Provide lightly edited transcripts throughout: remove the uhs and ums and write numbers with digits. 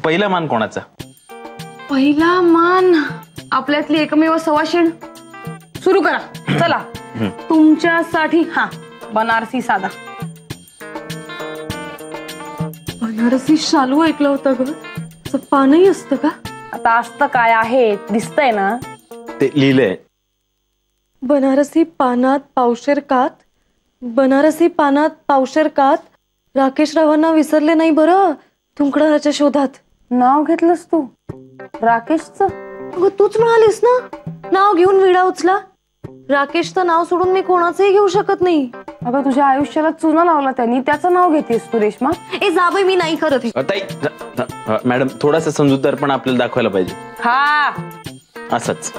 पहिला मान कोणाचा? पहिला मान आपल्यातली एकमेव सवाशीण. सुरू करा चला. तुमच्यासाठी हा बनारसी साधा. बनारसी शालू ऐकलं होतं ग, असं पानही असतं का? आता असतं काय आहे दिसतंय ना, ते लिहिलंय. बनारसी पानात पावशेर कात, बनारसी पानात पावशेर कात. राकेश रावांना विसरले नाही बरं तुंकडाच्या शोधात. नाव घेतलंस तू राकेशचं? अगं तूच म्हणालीस ना नाव घेऊन विडा उचला. राकेशचं नाव सोडून मी कोणाचंही घेऊ शकत नाही. अगं तुझ्या आयुष्याला चुना लावला त्यांनी, त्याचं नाव घेतेस तू रेश्मा? ए जावई मी नाही करत हे. ताई मॅडम थोडासा समजूतदार पण आपल्याला दाखवायला पाहिजे. हा असंच.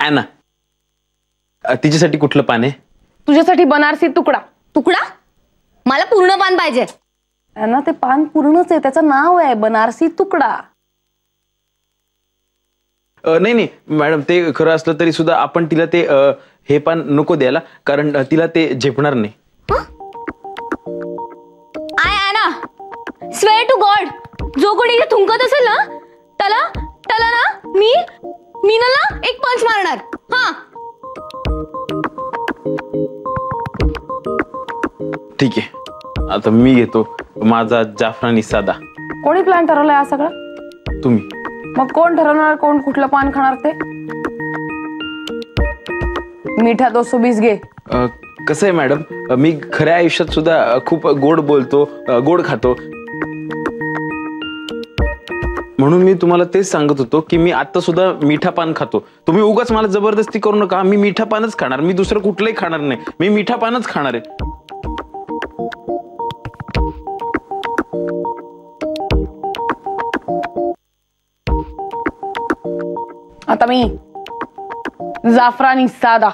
ॲना तिच्यासाठी कुठलं पान आहे? तुझ्यासाठी बनारसी तुकडा. तुकडा? मला पूर्ण पान पाहिजे. ना ते पान पूर्णच आहे, त्याचं नाव आहे बनारसी तुकडा. नाही नाही मॅडम, ते खरं असलं तरी सुद्धा आपण तिला ते हे पान नको द्यायला, कारण तिला ते झेपणार नाही. आय ना स्वेअर टू गॉड, जो कोणी इथे थुंकत असेल ना त्याला ना मी ना एक पंच मारणार. हा ठीक आहे, आता मी घेतो माझा जाफरानी साधा. कोणी प्लॅन ठरवलाय हा सगळा? तुम्ही. मग कोण ठरवणार कोण कुठलं पान खाणार ते? मिठा 220 घे. कसं आहे मॅडम, मी खऱ्या आयुष्यात सुद्धा खूप गोड बोलतो, गोड खातो. म्हणून मी तुम्हाला तेच सांगत होतो की मी आता सुद्धा मिठा पान खातो. तुम्ही उगाच मला जबरदस्ती करू नका. मी मिठा पानच खाणार, मी दुसरं कुठलंही खाणार नाही. मी मिठा पानच खाणार आहे. आता मी जाफरानी साधा.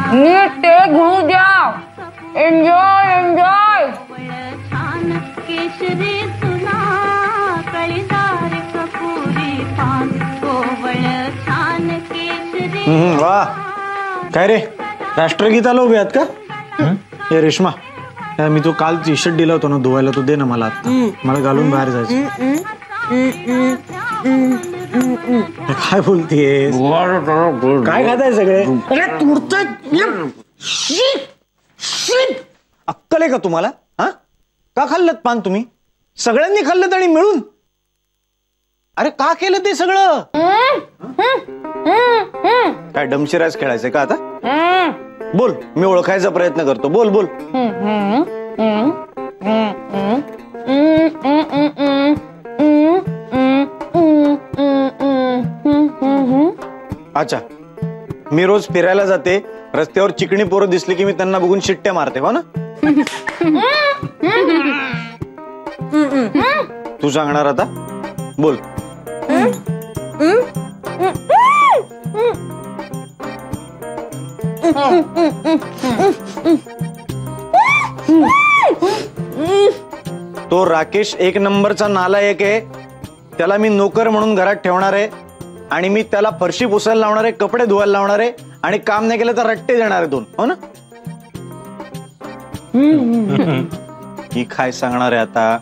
नीट ते घुळू द्या. Enjoy enjoy. वा काय रे, राष्ट्रगीत आलो उभे आहात का? हे रेश्मा, मी तो काल टी शर्ट दिला होता ना धुवायला, तो दे ना मला. आता मला घालून बाहेर जायचं. काय बोलतेस? काय खाताय सगळे? अक्कल आहे का तुम्हाला? हा का खाल्लं पान तुम्ही? सगळ्यांनी खाल्लं आणि मिळून? अरे का केलं ते सगळं? काय डमशिराज खेळायचंय का आता? बोल, मी ओळखायचा प्रयत्न करतो. बोल बोल. अच्छा, मी रोज फिरायला जाते, रस्त्यावर चिकणी पोरं दिसली की मी त्यांना बघून शिट्ट्या मारते हो ना? तू सांगणार आता? बोल. तो राकेश एक नंबरचा नालायक आहे. त्याला मी नोकर म्हणून घरात ठेवणार आहे आणि मी त्याला फरशी पुसायला लावणार आहे, कपडे धुवायला लावणार आहे आणि काम नाही केलं तर रट्टे देणार आहे 2, हो ना? ही काय सांगणार आहे आता?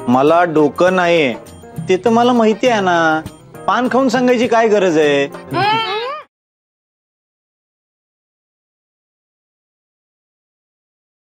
मला डोकं नाहीये ते तर मला माहिती आहे ना. पान खाऊन सांगायची काय गरज आहे?